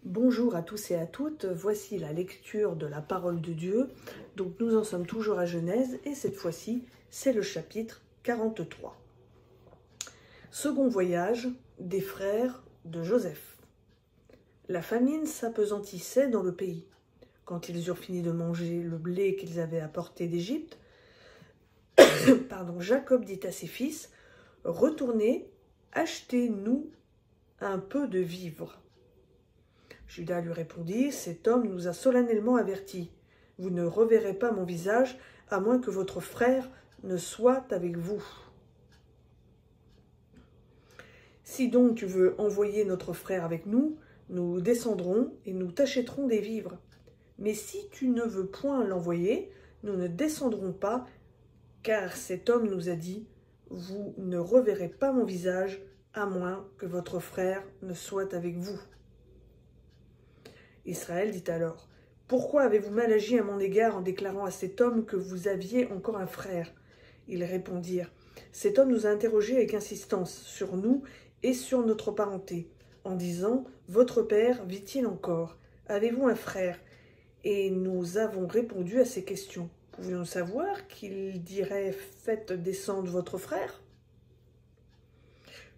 Bonjour à tous et à toutes, voici la lecture de la parole de Dieu. Donc nous en sommes toujours à Genèse et cette fois-ci c'est le chapitre 43. Second voyage des frères de Joseph. La famine s'appesantissait dans le pays. Quand ils eurent fini de manger le blé qu'ils avaient apporté d'Égypte, Jacob dit à ses fils, « Retournez, achetez-nous un peu de vivres. » Judas lui répondit, « Cet homme nous a solennellement avertis. Vous ne reverrez pas mon visage, à moins que votre frère ne soit avec vous. Si donc tu veux envoyer notre frère avec nous, nous descendrons et nous t'achèterons des vivres. Mais si tu ne veux point l'envoyer, nous ne descendrons pas, car cet homme nous a dit, vous ne reverrez pas mon visage, à moins que votre frère ne soit avec vous. » Israël dit alors, « Pourquoi avez-vous mal agi à mon égard en déclarant à cet homme que vous aviez encore un frère ?» Ils répondirent, « Cet homme nous a interrogés avec insistance sur nous et sur notre parenté, en disant, « Votre père vit-il encore? Avez-vous un frère ?» Et nous avons répondu à ces questions. Pouvions-nous savoir qu'il dirait, « Faites descendre votre frère ?»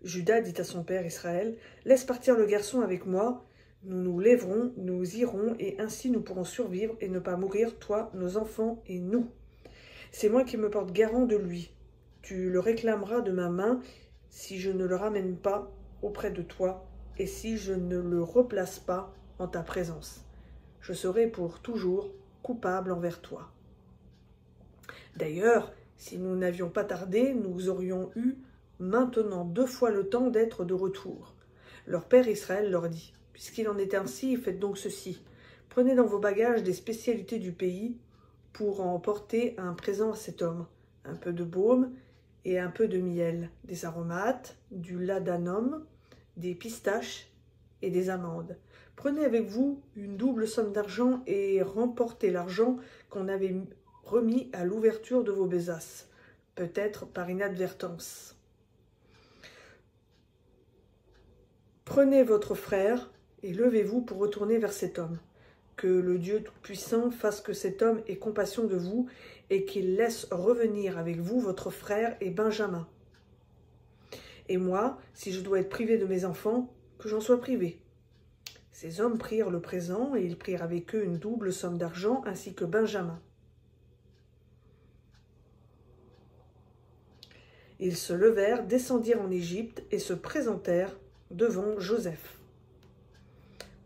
Judas dit à son père Israël, « Laisse partir le garçon avec moi, nous nous lèverons, nous irons, et ainsi nous pourrons survivre et ne pas mourir, toi, nos enfants et nous. C'est moi qui me porte garant de lui. Tu le réclameras de ma main si je ne le ramène pas auprès de toi et si je ne le replace pas en ta présence. Je serai pour toujours coupable envers toi. D'ailleurs, si nous n'avions pas tardé, nous aurions eu maintenant 2 fois le temps d'être de retour. » Leur père Israël leur dit, « Puisqu'il en est ainsi, faites donc ceci. Prenez dans vos bagages des spécialités du pays pour en porter un présent à cet homme, un peu de baume et un peu de miel, des aromates, du ladanum, des pistaches et des amandes. Prenez avec vous une double somme d'argent et remportez l'argent qu'on avait remis à l'ouverture de vos besaces, peut-être par inadvertance. Prenez votre frère et levez-vous pour retourner vers cet homme. Que le Dieu Tout-Puissant fasse que cet homme ait compassion de vous et qu'il laisse revenir avec vous votre frère et Benjamin. Et moi, si je dois être privé de mes enfants, que j'en sois privé. » Ces hommes prirent le présent et ils prirent avec eux une double somme d'argent ainsi que Benjamin. Ils se levèrent, descendirent en Égypte et se présentèrent devant Joseph.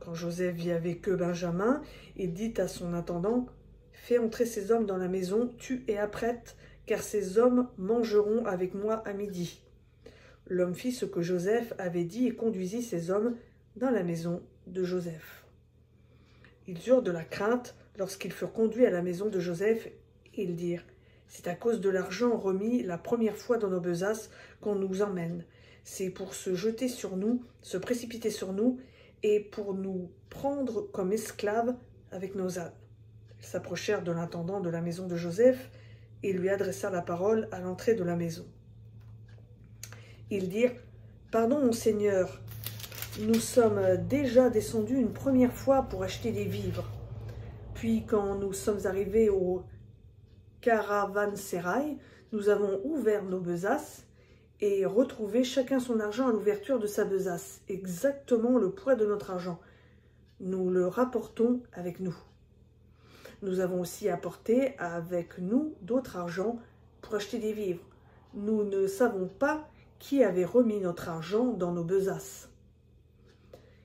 Quand Joseph vit avec eux Benjamin, il dit à son intendant, « Fais entrer ces hommes dans la maison, tue et apprête, car ces hommes mangeront avec moi à midi. » L'homme fit ce que Joseph avait dit et conduisit ces hommes dans la maison de Joseph. Ils eurent de la crainte lorsqu'ils furent conduits à la maison de Joseph, et ils dirent, « C'est à cause de l'argent remis la première fois dans nos besaces qu'on nous emmène. C'est pour se jeter sur nous, se précipiter sur nous, et pour nous prendre comme esclaves avec nos ânes. » Ils s'approchèrent de l'intendant de la maison de Joseph et lui adressèrent la parole à l'entrée de la maison. Ils dirent, « Pardon, mon Seigneur, nous sommes déjà descendus une première fois pour acheter des vivres. Puis quand nous sommes arrivés au caravansérail, nous avons ouvert nos besaces et retrouvé chacun son argent à l'ouverture de sa besace, exactement le poids de notre argent. Nous le rapportons avec nous. Nous avons aussi apporté avec nous d'autres argents pour acheter des vivres. Nous ne savons pas qui avait remis notre argent dans nos besaces. »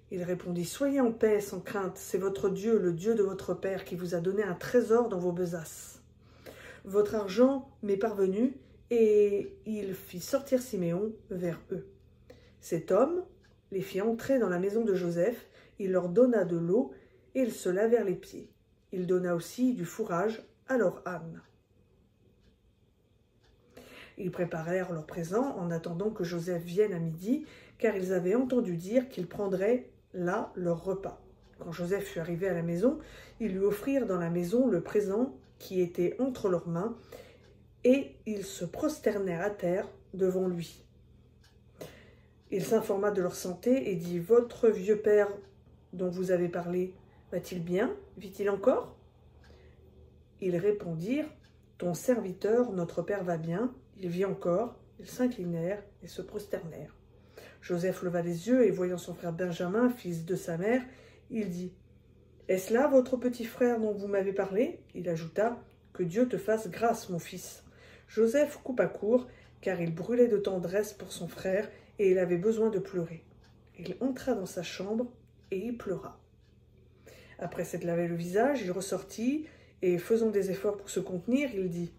Il répondit, « Soyez en paix, sans crainte, c'est votre Dieu, le Dieu de votre Père, qui vous a donné un trésor dans vos besaces. Votre argent m'est parvenu, et il fit sortir Siméon vers eux. Cet homme les fit entrer dans la maison de Joseph, il leur donna de l'eau, et ils se lavèrent les pieds. Il donna aussi du fourrage à leur âne. Ils préparèrent leurs présents en attendant que Joseph vienne à midi, car ils avaient entendu dire qu'ils prendraient là leur repas. Quand Joseph fut arrivé à la maison, ils lui offrirent dans la maison le présent qui était entre leurs mains, et ils se prosternèrent à terre devant lui. Il s'informa de leur santé et dit, « Votre vieux père dont vous avez parlé, va-t-il bien? Vit-il encore? Ils répondirent, ton serviteur, notre père, va bien, il vit encore. Ils s'inclinèrent et se prosternèrent. Joseph leva les yeux et voyant son frère Benjamin, fils de sa mère, il dit, est-ce là votre petit frère dont vous m'avez parlé? Il ajouta, que Dieu te fasse grâce, mon fils. Joseph coupa court, car il brûlait de tendresse pour son frère et il avait besoin de pleurer. Il entra dans sa chambre et y pleura. Après s'être lavé le visage, il ressortit et, faisant des efforts pour se contenir, il dit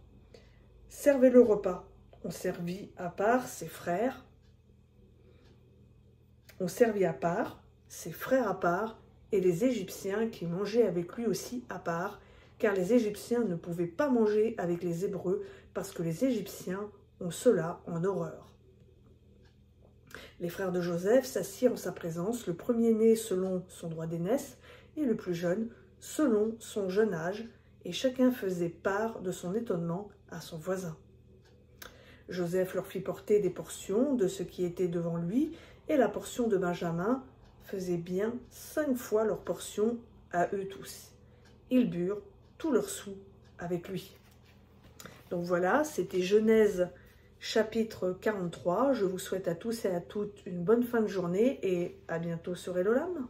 « Servez le repas. » On servit à part, ses frères à part, et les Égyptiens qui mangeaient avec lui aussi à part, car les Égyptiens ne pouvaient pas manger avec les Hébreux, parce que les Égyptiens ont cela en horreur. Les frères de Joseph s'assirent en sa présence, le premier-né selon son droit d'aînesse, et le plus jeune selon son jeune âge, et chacun faisait part de son étonnement à son voisin. Joseph leur fit porter des portions de ce qui était devant lui, et la portion de Benjamin faisait bien 5 fois leur portion à eux tous. Ils burent tous leurs sous avec lui. Donc voilà, c'était Genèse chapitre 43. Je vous souhaite à tous et à toutes une bonne fin de journée et à bientôt sur Elolam.